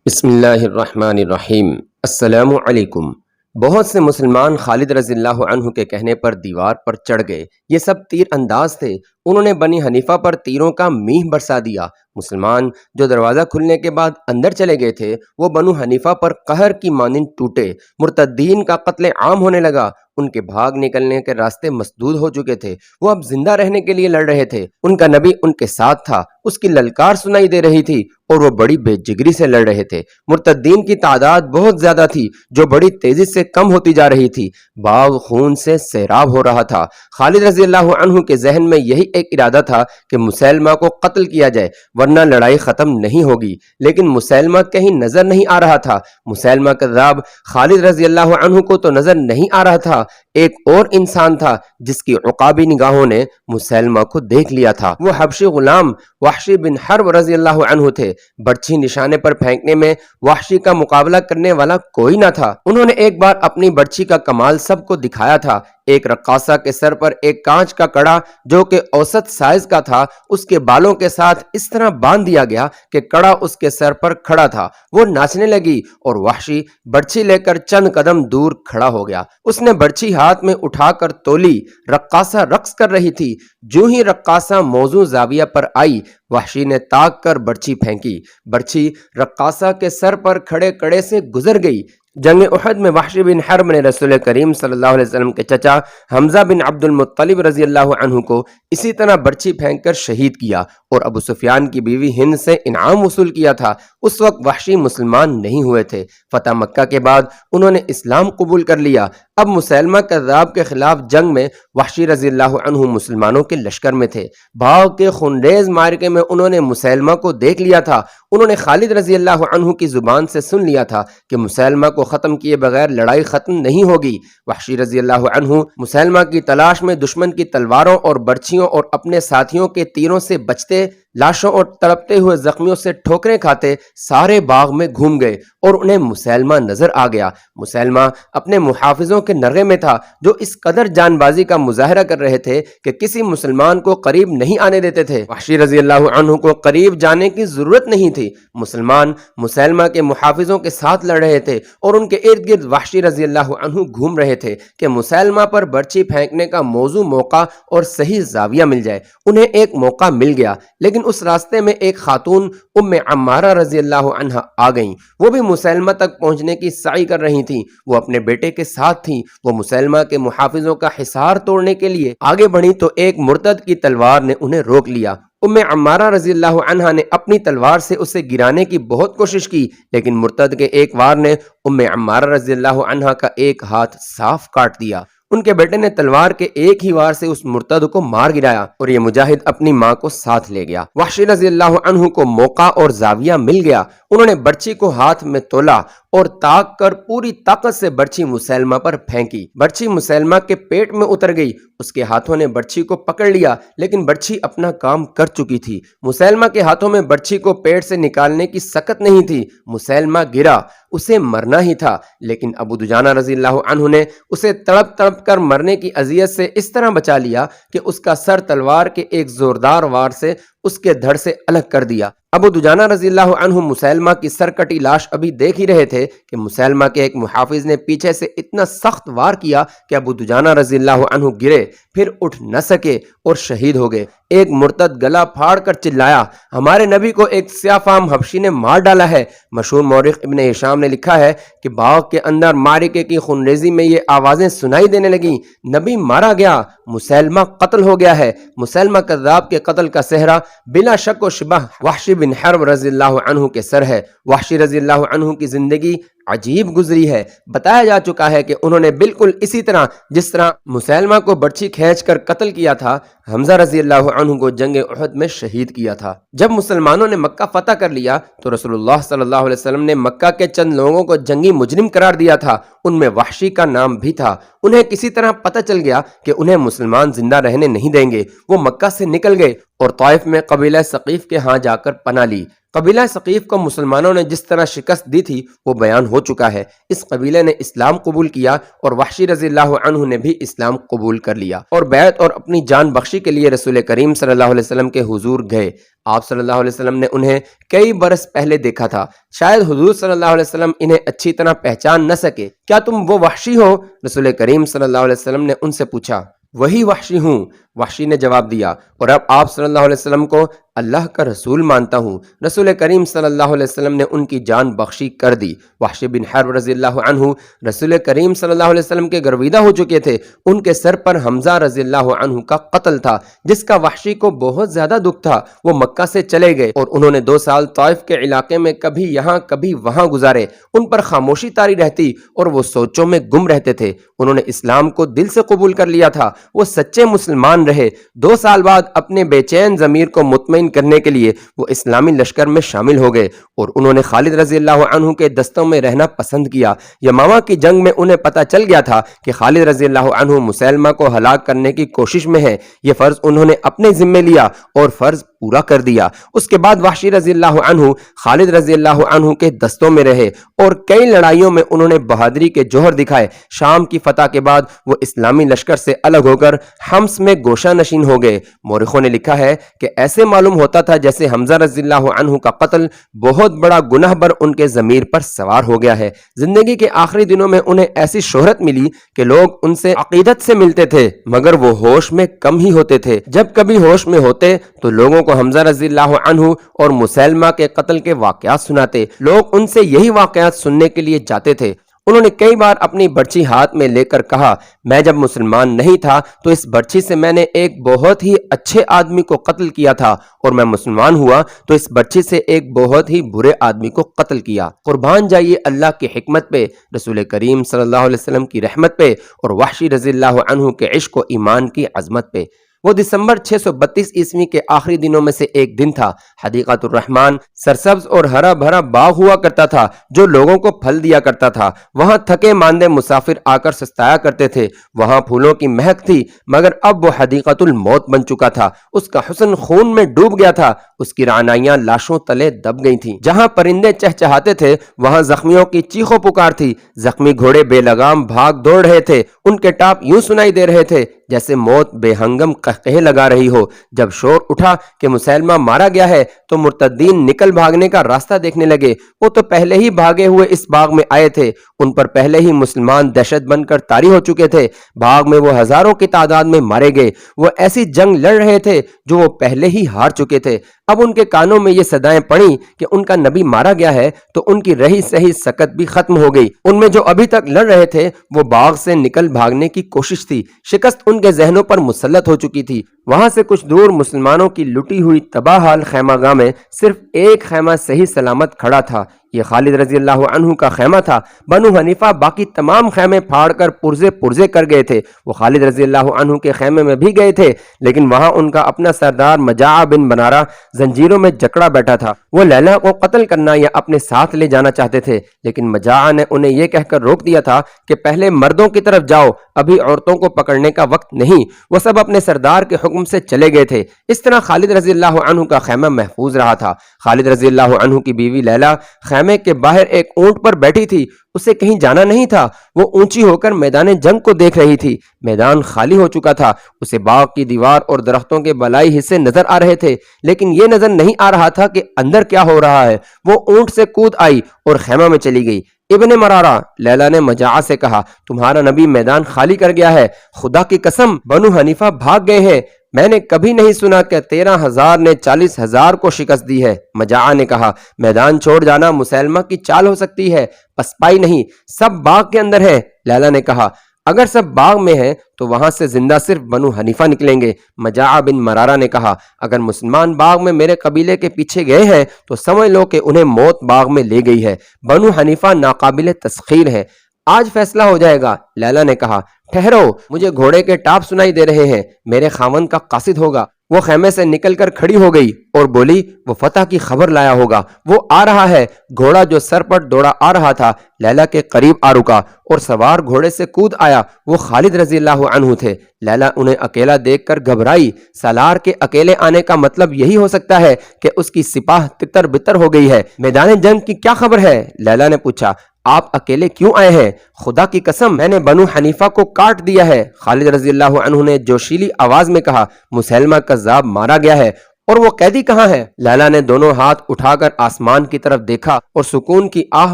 بسم اللہ الرحمن الرحیم۔ السلام علیکم۔ بہت سے مسلمان خالد رضی اللہ عنہ کے کہنے پر دیوار پر چڑھ گئے۔ یہ سب تیر انداز تھے۔ انہوں نے بنی حنیفہ پر تیروں کا میہ برسا دیا۔ مسلمان جو دروازہ کھلنے کے بعد اندر چلے گئے تھے وہ بنو حنیفہ پر قہر کی مانند ٹوٹے۔ مرتدین کا قتل عام ہونے لگا۔ ان کے بھاگ نکلنے کے راستے مسدود ہو چکے تھے۔ وہ اب زندہ رہنے کے لیے لڑ رہے تھے۔ ان کا نبی ان کے ساتھ تھا۔ اس کی للکار سنائی دے رہی تھی اور وہ بڑی بے جگری سے لڑ رہے تھے۔ مرتدین کی تعداد بہت زیادہ تھی جو بڑی تیزی سے کم ہوتی جا رہی تھی۔ باغ خون سے سیراب ہو رہا تھا۔ خالد رضی اللہ عنہ کے ذہن میں یہی ایک ارادہ تھا کہ مسیلمہ کو قتل کیا جائے ورنہ لڑائی ختم نہیں ہوگی، لیکن مسیلمہ کہیں نظر نہیں آ رہا تھا۔ مسیلمہ کذاب خالد رضی اللہ عنہ کو تو نظر نہیں آ رہا تھا، ایک اور انسان تھا جس کی عقابی نگاہوں نے مسیلمہ کو دیکھ لیا تھا۔ وہ حبشی غلام وحشی بن حرب رضی اللہ عنہ تھے۔ برچھی نشانے پر پھینکنے میں وحشی کا مقابلہ کرنے والا کوئی نہ تھا۔ انہوں نے ایک بار اپنی برچھی کا کمال سب کو دکھایا تھا۔ ایک رقاصہ کے سر پر ایک کانچ کا کڑا جو کہ اوسط سائز کا تھا اس کے بالوں کے ساتھ اس طرح باندھ دیا گیا کہ کڑا اس کے سر پر کھڑا تھا۔ وہ ناچنے لگی اور وحشی برچھی لے کر چند قدم دور کھڑا ہو گیا۔ اس نے برچھی ہاتھ میں اٹھا کر تولی۔ رقاصہ رقص کر رہی تھی۔ جو ہی رقاصہ موزوں زاویہ پر آئی وحشی نے تاک کر برچھی پھینکی۔ برچھی رقاصہ کے سر پر کھڑے کڑے سے گزر گئی۔ جنگ احد میں وحشی بن حرب نے رسول کریم صلی اللہ علیہ وسلم کے چچا حمزہ بن عبد المطلب رضی اللہ عنہ کو اسی طرح برچھی پھینک کر شہید کیا اور ابو سفیان کی بیوی ہند سے انعام وصول کیا تھا۔ اس وقت وحشی مسلمان نہیں ہوئے تھے۔ فتح مکہ کے بعد انہوں نے اسلام قبول کر لیا۔ اب مسیلمہ کذاب کے خلاف جنگ میں وحشی رضی اللہ عنہ مسلمانوں کے لشکر میں تھے۔ بھاگ کے خونریز معرکے میں انہوں نے مسیلمہ کو دیکھ لیا تھا۔ انہوں نے خالد رضی اللہ عنہ کی زبان سے سن لیا تھا کہ مسیلمہ کو ختم کیے بغیر لڑائی ختم نہیں ہوگی۔ وحشی رضی اللہ عنہ مسیلمہ کی تلاش میں دشمن کی تلواروں اور برچھیوں اور اپنے ساتھیوں کے تیروں سے بچتے، لاشوں اور تڑپتے ہوئے زخمیوں سے ٹھوکریں کھاتے سارے باغ میں گھوم گئے اور انہیں مسیلمہ نظر آ گیا۔ مسیلمہ اپنے محافظوں کے نرغے میں تھا جو اس قدر جان بازی کا مظاہرہ کر رہے تھے کہ کسی مسلمان کو قریب نہیں آنے دیتے تھے۔ وحشی رضی اللہ عنہ کو قریب جانے کی ضرورت نہیں تھی۔ مسلمان مسیلمہ کے محافظوں کے ساتھ لڑ رہے تھے اور ان کے ارد گرد وحشی رضی اللہ عنہ گھوم رہے تھے کہ مسیلمہ پر برچھی پھینکنے کا موزوں موقع اور صحیح زاویہ مل جائے۔ انہیں ایک موقع مل گیا، لیکن اس راستے میں ایک خاتون ام عمارہ رضی اللہ عنہا آ گئیں۔ وہ بھی مسیلمہ تک پہنچنے کی سعی کر رہی تھیں۔ وہ اپنے بیٹے کے ساتھ تھیں۔ وہ مسیلمہ کے محافظوں کا حصار توڑنے کے لیے آگے بڑھی تو ایک مرتد کی تلوار نے انہیں روک لیا۔ ام عمارہ رضی اللہ عنہا نے اپنی تلوار سے اسے گرانے کی بہت کوشش کی، لیکن مرتد کے ایک وار نے ام عمارہ رضی اللہ عنہا کا ایک ہاتھ صاف کاٹ دیا۔ ان کے بیٹے نے تلوار کے ایک ہی وار سے اس مرتد کو مار گرایا اور یہ مجاہد اپنی ماں کو ساتھ لے گیا۔ وحشی رضی اللہ عنہ کو موقع اور زاویہ مل گیا۔ انہوں نے برچھی کو ہاتھ میں تولا اور تاک کر پوری طاقت سے برچھی مسیلمہ پر پھینکی۔ برچھی مسیلمہ کے پیٹ میں اتر گئی۔ اس کے ہاتھوں نے برچھی کو پکڑ لیا، لیکن برچھی اپنا کام کر چکی تھی۔ مسیلمہ کے ہاتھوں میں برچھی کو پیٹ سے نکالنے کی سکت نہیں تھی۔ مسیلمہ گرا، اسے مرنا ہی تھا، لیکن ابو دجانہ رضی اللہ عنہ نے اسے تڑپ تڑپ کر مرنے کی اذیت سے اس طرح بچا لیا کہ اس کا سر تلوار کے ایک زوردار وار سے اس کے دھڑ سے الگ کر دیا۔ ابو دجانہ رضی اللہ عنہ مسیلمہ کی سر کٹی لاش ابھی دیکھ ہی رہے تھے کہ مسیلمہ کے ایک محافظ نے پیچھے سے اتنا سخت وار کیا کہ ابو دجانہ رضی اللہ عنہ گرے، پھر اٹھ نہ سکے اور شہید ہو گئے۔ ایک مرتد گلا پھاڑ کر چلایا، ہمارے نبی کو ایک سیاہ فام حبشی نے مار ڈالا ہے۔ مشہور مورخ ابن ہشام نے لکھا ہے کہ باغ کے اندر معرکے کی خونریزی میں یہ آوازیں سنائی دینے لگیں، نبی مارا گیا، مسیلمہ قتل ہو گیا ہے۔ مسیلمہ کذاب کے قتل کا صحرا بلا شک و شبہ وحشی بن حرب رضی اللہ عنہ کے سر ہے۔ وحشی رضی اللہ عنہ کی زندگی عجیب گزری ہے۔ بتایا جا چکا ہے کہ انہوں نے بالکل اسی طرح جس طرح مسیلمہ کو برچھی کھینچ کر قتل کیا تھا، حمزہ رضی اللہ عنہ کو جنگ احد میں شہید کیا تھا۔ جب مسلمانوں نے مکہ فتح کر لیا تو رسول اللہ صلی اللہ علیہ وسلم نے مکہ کے چند لوگوں کو جنگی مجرم قرار دیا تھا۔ ان میں وحشی کا نام بھی تھا۔ انہیں کسی طرح پتہ چل گیا کہ انہیں مسلمان زندہ رہنے نہیں دیں گے۔ وہ مکہ سے نکل گئے اور طائف میں قبیلہ ثقیف کے ہاں جا کر پناہ لی۔ قبیلہ ثقیف کو مسلمانوں نے جس طرح شکست دی تھی وہ بیان ہو چکا ہے۔ اس قبیلے نے اسلام قبول کیا اور وحشی رضی اللہ عنہ نے بھی اسلام قبول کر لیا اور بیعت اور اپنی جان بخشی کے لیے رسول کریم صلی اللہ علیہ وسلم کے حضور گئے۔ آپ صلی اللہ علیہ وسلم نے انہیں کئی برس پہلے دیکھا تھا، شاید حضور صلی اللہ علیہ وسلم انہیں اچھی طرح پہچان نہ سکے۔ کیا تم وہ وحشی ہو؟ رسول کریم صلی اللہ علیہ وسلم نے ان سے پوچھا۔ وہی وحشی ہوں، وحشی نے جواب دیا، اور اب آپ صلی اللہ علیہ وسلم کو اللہ کا رسول مانتا ہوں۔ رسول کریم صلی اللہ علیہ وسلم نے ان کی جان بخشی کر دی۔ وحشی بن حرب رضی اللہ عنہ رسول کریم صلی اللہ علیہ وسلم کے گرویدہ ہو چکے تھے۔ ان کے سر پر حمزہ رضی اللہ عنہ کا قتل تھا، جس کا وحشی کو بہت زیادہ دکھ تھا۔ وہ مکہ سے چلے گئے اور انہوں نے 2 سال طائف کے علاقے میں کبھی یہاں کبھی وہاں گزارے۔ ان پر خاموشی طاری رہتی اور وہ سوچوں میں گم رہتے تھے۔ انہوں نے اسلام کو دل سے قبول کر لیا تھا، وہ سچے مسلمان رہے۔ 2 سال بعد اپنے بے چین ضمیر کو مطمئن کرنے کے لیے وہ اسلامی لشکر میں شامل ہو گئے اور انہوں نے خالد رضی اللہ عنہ کے دستوں میں رہنا پسند کیا۔ یمامہ کی جنگ میں انہیں پتہ چل گیا تھا کہ خالد رضی اللہ عنہ مسلمہ کو ہلاک کرنے کی کوشش میں ہے۔ یہ فرض انہوں نے اپنے ذمے لیا اور فرض پورا کر دیا۔ اس کے بعد وحشی رضی اللہ عنہ خالد رضی اللہ عنہ کے دستوں میں رہے اور کئی لڑائیوں میں انہوں نے بہادری کے جوہر دکھائے۔ شام کی فتح کے بعد وہ اسلامی لشکر سے الگ ہو کر حمص میں گوشہ نشین ہو گئے۔ مورخوں نے لکھا ہے کہ ایسے معلوم ہوتا تھا جیسے حمزہ رضی اللہ عنہ کا قتل بہت بڑا گناہ بر ان کے ضمیر پر سوار ہو گیا ہے۔ زندگی کے آخری دنوں میں انہیں ایسی شہرت ملی کہ لوگ ان سے عقیدت سے ملتے تھے، مگر وہ ہوش میں کم ہی ہوتے تھے۔ جب کبھی ہوش میں ہوتے تو لوگوں کو حمزہ رضی اللہ عنہ اور مسلمہ کے قتل کے واقعات سناتے۔ لوگ ان سے یہی واقعات سننے کے لیے جاتے تھے۔ انہوں نے کئی بار اپنی برچھی ہاتھ میں لے کر کہا، میں جب مسلمان نہیں تھا تو اس برچھی سے میں نے ایک بہت ہی اچھے آدمی کو قتل کیا تھا، اور میں مسلمان ہوا تو اس برچھی سے ایک بہت ہی برے آدمی کو قتل کیا۔ قربان جائیے اللہ کی حکمت پہ، رسول کریم صلی اللہ علیہ وسلم کی رحمت پہ اور وحشی رضی اللہ عنہ کے عشق و ایمان کی عظمت پہ۔ وہ دسمبر 632 عیسوی کے آخری دنوں میں سے ایک دن تھا۔ حدیقۃ الرحمن سرسبز اور ہرا بھرا باغ ہوا کرتا تھا جو لوگوں کو پھل دیا کرتا تھا۔ وہاں تھکے ماندے مسافر آ کر سستایا کرتے تھے۔ وہاں پھولوں کی مہک تھی، مگر اب وہ حدیقۃ الموت بن چکا تھا۔ اس کا حسن خون میں ڈوب گیا تھا، اس کی رعنائیاں لاشوں تلے دب گئی تھیں۔ جہاں پرندے چہچہاتے تھے وہاں زخمیوں کی چیخ و پکار تھی۔ زخمی گھوڑے بے لگام بھاگ دوڑ رہے تھے، ان کے ٹاپ یوں سنائی دے رہے تھے جیسے موت بے ہنگم قہقہے لگا رہی ہو۔ جب شور اٹھا کہ مسلمہ مارا گیا ہے تو مرتدین نکل بھاگنے کا راستہ دیکھنے لگے۔ وہ تو پہلے ہی بھاگے ہوئے اس باغ میں آئے تھے، ان پر پہلے ہی مسلمان دہشت بن کر طاری ہو چکے تھے۔ باغ میں وہ ہزاروں کی تعداد میں مارے گئے۔ وہ ایسی جنگ لڑ رہے تھے جو وہ پہلے ہی ہار چکے تھے۔ اب ان کے کانوں میں یہ صدائیں پڑیں کہ ان کا نبی مارا گیا ہے تو ان کی رہی سہی سکت بھی ختم ہو گئی۔ ان میں جو ابھی تک لڑ رہے تھے وہ باغ سے نکل بھاگنے کی کوشش تھی۔ شکست ان کے ذہنوں پر مسلط ہو چکی تھی۔ وہاں سے کچھ دور مسلمانوں کی لٹی ہوئی تباہ حال خیمہ گاہ میں صرف ایک خیمہ صحیح سلامت کھڑا تھا۔ یہ خالد رضی اللہ عنہ کا خیمہ تھا۔ بنو حنیفہ باقی تمام خیمے پھاڑ کر پرزے پرزے کر گئے تھے۔ وہ خالد رضی اللہ عنہ کے خیمے میں بھی گئے تھے، لیکن وہاں ان کا اپنا سردار مجاع بن بنارہ زنجیروں میں جکڑا بیٹھا تھا۔ وہ لیلا کو قتل کرنا یا اپنے ساتھ لے جانا چاہتے تھے، لیکن مجاع نے انہیں یہ کہہ کر روک دیا تھا کہ پہلے مردوں کی طرف جاؤ، ابھی عورتوں کو پکڑنے کا وقت نہیں۔ وہ سب اپنے سردار کے حکم سے چلے گئے تھے۔ اس طرح خالد رضی اللہ عنہ کا خیمہ محفوظ رہا تھا۔ خالد رضی اللہ عنہ کی بیوی لیلا خیمے کے باہر ایک اونٹ پر بیٹھی تھی۔ اسے کہیں جانا نہیں تھا۔ وہ اونچی ہو کر میدان جنگ کو دیکھ رہی تھی۔ میدان خالی ہو چکا تھا۔ اسے باغ کی دیوار اور درختوں کے بالائی حصے نظر آ رہے تھے، لیکن یہ نظر نہیں آ رہا تھا کہ اندر کیا ہو رہا ہے۔ وہ اونٹ سے کود آئی اور خیمہ میں چلی گئی۔ ابن مرارہ، لیلا نے مجاع سے کہا، تمہارا نبی میدان خالی کر گیا ہے۔ خدا کی قسم بنو حنیفہ بھاگ گئے ہیں۔ میں نے کبھی نہیں سنا کہ 13,000 نے 40,000 کو شکست دی ہے۔ مجاع نے کہا، میدان چھوڑ جانا مسلمہ کی چال ہو سکتی ہے، پسپائی نہیں۔ سب باغ کے اندر ہے۔ لیلا نے کہا، اگر سب باغ میں ہیں تو وہاں سے زندہ صرف بنو حنیفہ نکلیں گے۔ مجاع بن مرارہ نے کہا، اگر مسلمان باغ میں میرے قبیلے کے پیچھے گئے ہیں تو سمجھ لو کہ انہیں موت باغ میں لے گئی ہے۔ بنو حنیفہ ناقابل تسخیر ہے، آج فیصلہ ہو جائے گا۔ لیلا نے کہا، ٹھہرو، مجھے گھوڑے کے ٹاپ سنائی دے رہے ہیں، میرے خاوند کا قاصد ہوگا۔ وہ خیمے سے نکل کر کھڑی ہو گئی اور بولی وہ فتح کی خبر لایا ہوگا، وہ آ رہا ہے۔ گھوڑا جو سر پر دوڑا آ رہا تھا لیلا کے قریب آ رکا اور سوار گھوڑے سے کود آیا۔ وہ خالد رضی اللہ عنہ تھے۔ لیلا انہیں اکیلا دیکھ کر گھبرائی۔ سالار کے اکیلے آنے کا مطلب یہی ہو سکتا ہے کہ اس کی سپاہ تتر بتر ہو گئی ہے۔ میدان جنگ کی کیا خبر ہے؟ لیلا نے پوچھا۔ آپ اکیلے کیوں آئے ہیں؟ خدا کی قسم میں نے بنو حنیفہ کو کاٹ دیا ہے، خالد رضی اللہ عنہ نے جوشیلی آواز میں کہا۔ مسیلمہ کذاب مارا گیا ہے، اور وہ قیدی کہاں ہے؟ لیلا نے دونوں ہاتھ اٹھا کر آسمان کی طرف دیکھا اور سکون کی آہ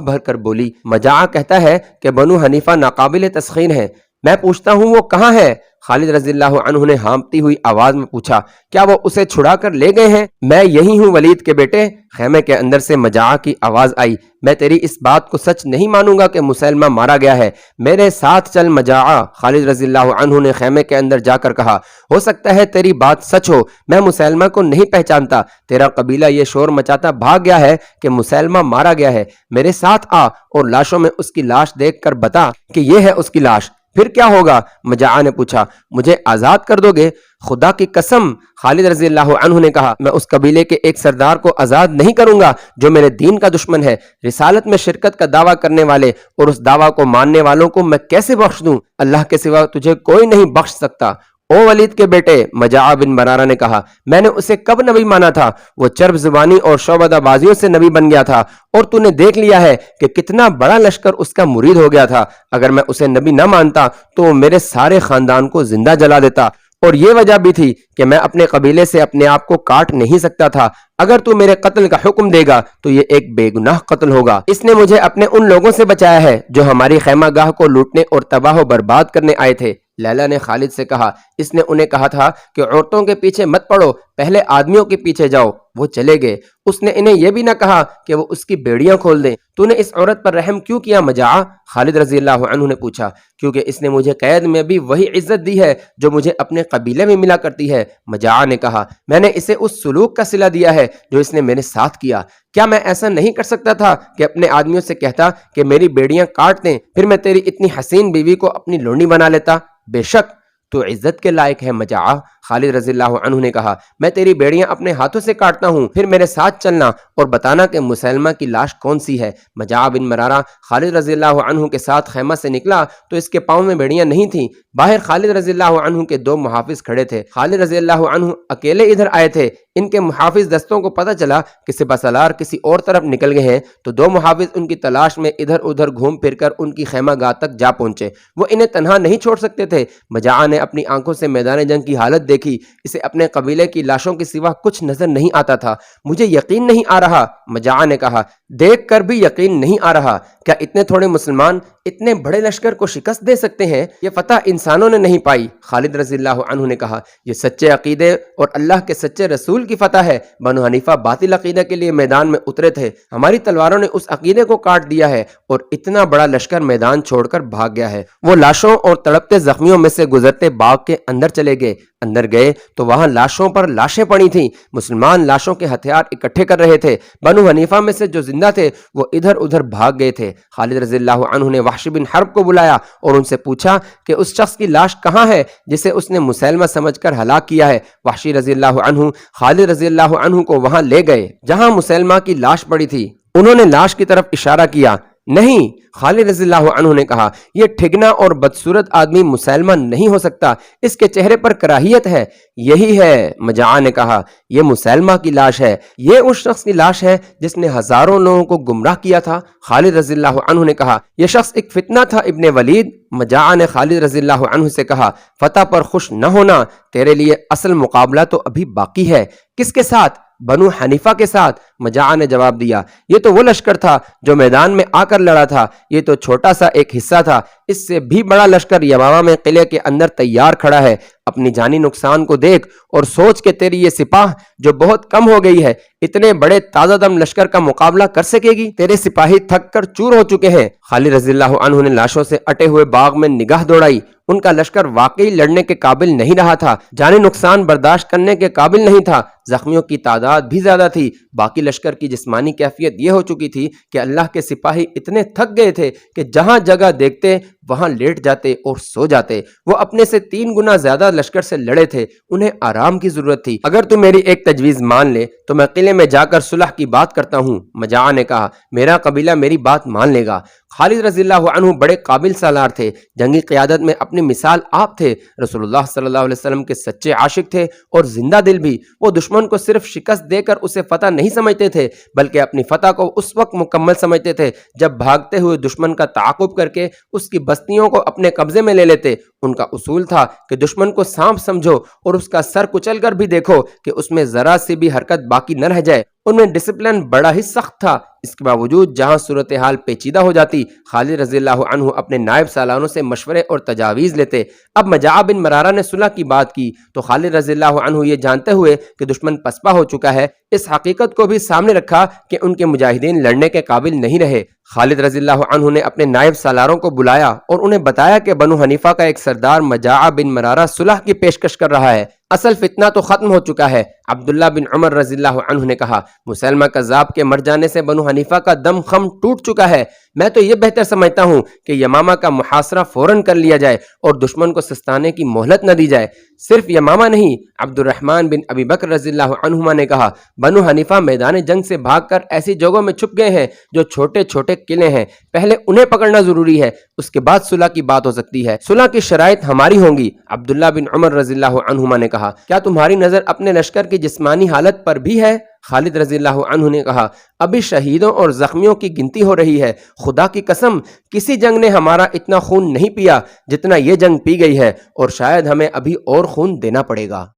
بھر کر بولی، مجاعہ کہتا ہے کہ بنو حنیفہ ناقابل تسخیر ہے، میں پوچھتا ہوں وہ کہاں ہے؟ خالد رضی اللہ عنہ نے ہانپتی ہوئی آواز میں پوچھا، کیا وہ اسے چھڑا کر لے گئے ہیں؟ میں یہی ہوں ولید کے بیٹے، خیمے کے اندر سے مجاعہ کی آواز آئی۔ میں تیری اس بات کو سچ نہیں مانوں گا کہ مسیلمہ مارا گیا ہے، میرے ساتھ چل مجاعہ، خالد رضی اللہ عنہ نے خیمے کے اندر جا کر کہا۔ ہو سکتا ہے تیری بات سچ ہو، میں مسیلمہ کو نہیں پہچانتا، تیرا قبیلہ یہ شور مچاتا بھاگ گیا ہے کہ مسیلمہ مارا گیا ہے، میرے ساتھ آ اور لاشوں میں اس کی لاش دیکھ کر بتا کہ یہ ہے اس کی لاش۔ پھر کیا ہوگا؟ مجاعہ نے پوچھا۔ مجھے آزاد کر دو گے؟ خدا کی قسم، خالد رضی اللہ عنہ نے کہا، میں اس قبیلے کے ایک سردار کو آزاد نہیں کروں گا جو میرے دین کا دشمن ہے۔ رسالت میں شرکت کا دعویٰ کرنے والے اور اس دعویٰ کو ماننے والوں کو میں کیسے بخش دوں؟ اللہ کے سوا تجھے کوئی نہیں بخش سکتا۔ او ولید کے بیٹے، مجاعہ بن مرارہ نے کہا، میں نے اسے کب نبی مانا تھا؟ وہ چرب زبانی اور شعبدہ بازیوں سے نبی بن گیا تھا، اور تو نے دیکھ لیا ہے کہ کتنا بڑا لشکر اس کا مرید ہو گیا تھا۔ اگر میں اسے نبی نہ مانتا تو وہ میرے سارے خاندان کو زندہ جلا دیتا، اور یہ وجہ بھی تھی کہ میں اپنے قبیلے سے اپنے آپ کو کاٹ نہیں سکتا تھا۔ اگر تو میرے قتل کا حکم دے گا تو یہ ایک بے گناہ قتل ہوگا۔ اس نے مجھے اپنے ان لوگوں سے بچایا ہے جو ہماری خیمہ گاہ کو لوٹنے اور تباہ و برباد کرنے آئے تھے۔ لیلا نے خالد سے کہا، اس نے انہیں کہا تھا کہ عورتوں کے پیچھے مت پڑو، پہلے آدمیوں کے پیچھے جاؤ۔ وہ چلے گئے۔ اس نے انہیں یہ بھی نہ کہا کہ وہ اس کی بیڑیاں کھول دیں۔ تو نے اس عورت پر رحم کیوں کیا مجاعہ؟ خالد رضی اللہ عنہ نے پوچھا۔ کیونکہ اس نے مجھے قید میں بھی وہی عزت دی ہے جو مجھے اپنے قبیلے میں ملا کرتی ہے۔ مجاعہ نے کہا، میں نے اسے اس سلوک کا صلہ دیا ہے جو اس نے میرے ساتھ کیا۔ کیا میں ایسا نہیں کر سکتا تھا کہ اپنے آدمیوں سے کہتا کہ میری بیڑیاں کاٹ دیں، پھر میں تیری اتنی حسین بیوی کو اپنی لونڈی بنا لیتا؟ بے شک تو عزت کے لائق ہے مجاعہ، خالد رضی اللہ عنہ نے کہا، میں تیری بیڑیاں اپنے ہاتھوں سے کاٹتا ہوں، پھر میرے ساتھ چلنا اور بتانا کہ مسیلمہ کی لاش کون سی ہے۔ مجاعہ بن مرارہ خالد رضی اللہ عنہ کے ساتھ خیمہ سے نکلا تو اس کے پاؤں میں بیڑیاں نہیں تھیں۔ باہر خالد رضی اللہ عنہ کے دو محافظ کھڑے تھے۔ خالد رضی اللہ عنہ اکیلے ادھر آئے تھے۔ ان کے محافظ دستوں کو پتہ چلا کہ سپہ سالار کسی اور طرف نکل گئے ہیں تو دو محافظ ان کی تلاش میں ادھر ادھر گھوم پھر کر ان کی خیمہ گاہ تک جا پہنچے۔ وہ انہیں تنہا نہیں چھوڑ سکتے تھے۔ مجاعہ نے اپنی آنکھوں سے میدان جنگ کی حالت دیکھی، اسے اپنے قبیلے کی لاشوں کے سوا کچھ نظر نہیں آتا تھا۔ مجھے یقین نہیں آ رہا، مجاعہ نے کہا، دیکھ کر بھی یقین نہیں آ رہا۔ کیا اتنے تھوڑے مسلمان اتنے بڑے لشکر کو شکست دے سکتے ہیں؟ یہ فتح انسانوں نے نہیں پائی، خالد رضی اللہ عنہ نے کہا، یہ سچے عقیدے اور اللہ کے سچے رسول کی فتح ہے۔ بنو حنیفہ باطل عقیدے کے لیے میدان میں اترے تھے، ہماری تلواروں نے اس عقیدے کو کاٹ دیا ہے اور اتنا بڑا لشکر میدان چھوڑ کر بھاگ گیا ہے۔ وہ لاشوں اور تڑپتے زخمیوں میں سے گزرتے باغ کے اندر چلے گئے۔ اندر گئے تو وہاں لاشوں پر لاشیں پڑی تھیں۔ مسلمان لاشوں کے ہتھیار اکٹھے کر رہے تھے۔ بنو حنیفہ میں سے جو زندہ تھے وہ ادھر ادھر بھاگ گئے تھے۔ خالد رضی اللہ عنہ نے وحش بن حرب کو بلایا اور ان سے پوچھا کہ اس شخص کی لاش کہاں ہے جسے اس نے مسیلمہ سمجھ کر ہلاک کیا ہے۔ وحشی رضی اللہ عنہ خالد رضی اللہ عنہ کو وہاں لے گئے جہاں مسیلمہ کی لاش پڑی تھی۔ انہوں نے لاش کی طرف اشارہ کیا۔ نہیں، خالد رضی اللہ عنہ نے کہا، یہ ٹھگنا اور بدصورت آدمی مسیلمہ نہیں ہو سکتا، اس کے چہرے پر کراہیت ہے۔ یہی ہے، مجاعہ نے کہا، یہ مسیلمہ کی لاش ہے، یہ اس شخص کی لاش ہے جس نے ہزاروں لوگوں کو گمراہ کیا تھا۔ خالد رضی اللہ عنہ نے کہا، یہ شخص ایک فتنہ تھا ابن ولید۔ مجاعہ نے خالد رضی اللہ عنہ سے کہا، فتح پر خوش نہ ہونا، تیرے لیے اصل مقابلہ تو ابھی باقی ہے۔ کس کے ساتھ؟ بنو حنیفہ کے ساتھ، مجاعہ نے جواب دیا۔ یہ تو وہ لشکر تھا جو میدان میں آ کر لڑا تھا، یہ تو چھوٹا سا ایک حصہ تھا، اس سے بھی بڑا لشکر یمامہ میں قلعے کے اندر تیار کھڑا ہے۔ اپنی جانی نقصان کو دیکھ اور سوچ کہ تیری یہ سپاہ جو بہت کم ہو گئی ہے اتنے بڑے تازہ دم لشکر کا مقابلہ کر سکے گی؟ تیرے سپاہی تھک کر چور ہو چکے ہیں۔ خالد رضی اللہ عنہ نے لاشوں سے اٹے ہوئے باغ میں نگاہ دوڑائی۔ ان کا لشکر واقعی لڑنے کے قابل نہیں رہا تھا، جانی نقصان برداشت کرنے کے قابل نہیں تھا۔ زخمیوں کی تعداد بھی زیادہ تھی۔ باقی لشکر کی جسمانی کیفیت یہ ہو چکی تھی کہ اللہ کے سپاہی اتنے تھک گئے تھے کہ جہاں جگہ دیکھتے وہاں لیٹ جاتے اور سو جاتے۔ وہ اپنے سے 3 گنا زیادہ لشکر سے لڑے تھے، انہیں آرام کی ضرورت تھی۔ اگر تو میری ایک تجویز مان لے تو میں قلعے میں جا کر صلح کی بات کرتا ہوں۔ مجاعہ نے کہا، میرا قبیلہ میری بات مان لے گا۔ خالد رضی اللہ عنہ بڑے قابل سالار تھے، جنگی قیادت میں اپنی مثال آپ تھے، رسول اللہ صلی اللہ علیہ وسلم کے سچے عاشق تھے اور زندہ دل بھی۔ وہ دشمن کو صرف شکست دے کر اسے فتح نہیں سمجھتے تھے بلکہ اپنی فتح کو اس وقت مکمل سمجھتے تھے جب بھاگتے ہوئے دشمن کا تعاقب کر کے اس کی بستیوں کو اپنے قبضے میں لے لیتے۔ ان کا اصول تھا کہ دشمن کو سانپ سمجھو اور اس کا سر کچل کر بھی دیکھو کہ اس میں ذرا سی بھی حرکت باقی نہ رہ جائے۔ ان میں ڈسپلن بڑا ہی سخت تھا۔ اس کے باوجود جہاں صورتحال پیچیدہ ہو جاتی، خالد رضی اللہ عنہ اپنے نائب سالاروں سے مشورے اور تجاویز لیتے۔ اب مجاعہ بن مرارہ نے صلح کی بات کی تو خالد رضی اللہ عنہ یہ جانتے ہوئے کہ دشمن پسپا ہو چکا ہے، اس حقیقت کو بھی سامنے رکھا کہ ان کے مجاہدین لڑنے کے قابل نہیں رہے۔ خالد رضی اللہ عنہ نے اپنے نائب سالاروں کو بلایا اور انہیں بتایا کہ بنو حنیفہ کا ایک سردار مجاعہ بن مرارہ صلح کی پیشکش کر رہا ہے، اصل فتنہ تو ختم ہو چکا ہے۔ عبداللہ بن عمر رضی اللہ عنہ نے کہا، مسلمہ کذاب کے مر جانے سے بنو حنیفہ کا دم خم ٹوٹ چکا ہے، میں تو یہ بہتر سمجھتا ہوں کہ یمامہ کا محاصرہ فوراً کر لیا جائے اور دشمن کو سستانے کی مہلت نہ دی جائے۔ صرف یمامہ نہیں، عبد الرحمن بن ابی بکر رضی اللہ عنہما نے کہا، بنو حنیفہ میدان جنگ سے بھاگ کر ایسی جگہوں میں چھپ گئے ہیں جو چھوٹے چھوٹے قلعے ہیں، پہلے انہیں پکڑنا ضروری ہے، اس کے بعد صلح کی بات ہو سکتی ہے، صلح کی شرائط ہماری ہوں گی۔ عبداللہ بن عمر رضی اللہ عنہما نے کہا، کیا تمہاری نظر اپنے لشکر کی جسمانی حالت پر بھی ہے؟ خالد رضی اللہ عنہ نے کہا، ابھی شہیدوں اور زخمیوں کی گنتی ہو رہی ہے، خدا کی قسم کسی جنگ نے ہمارا اتنا خون نہیں پیا جتنا یہ جنگ پی گئی ہے، اور شاید ہمیں ابھی اور خون دینا پڑے گا۔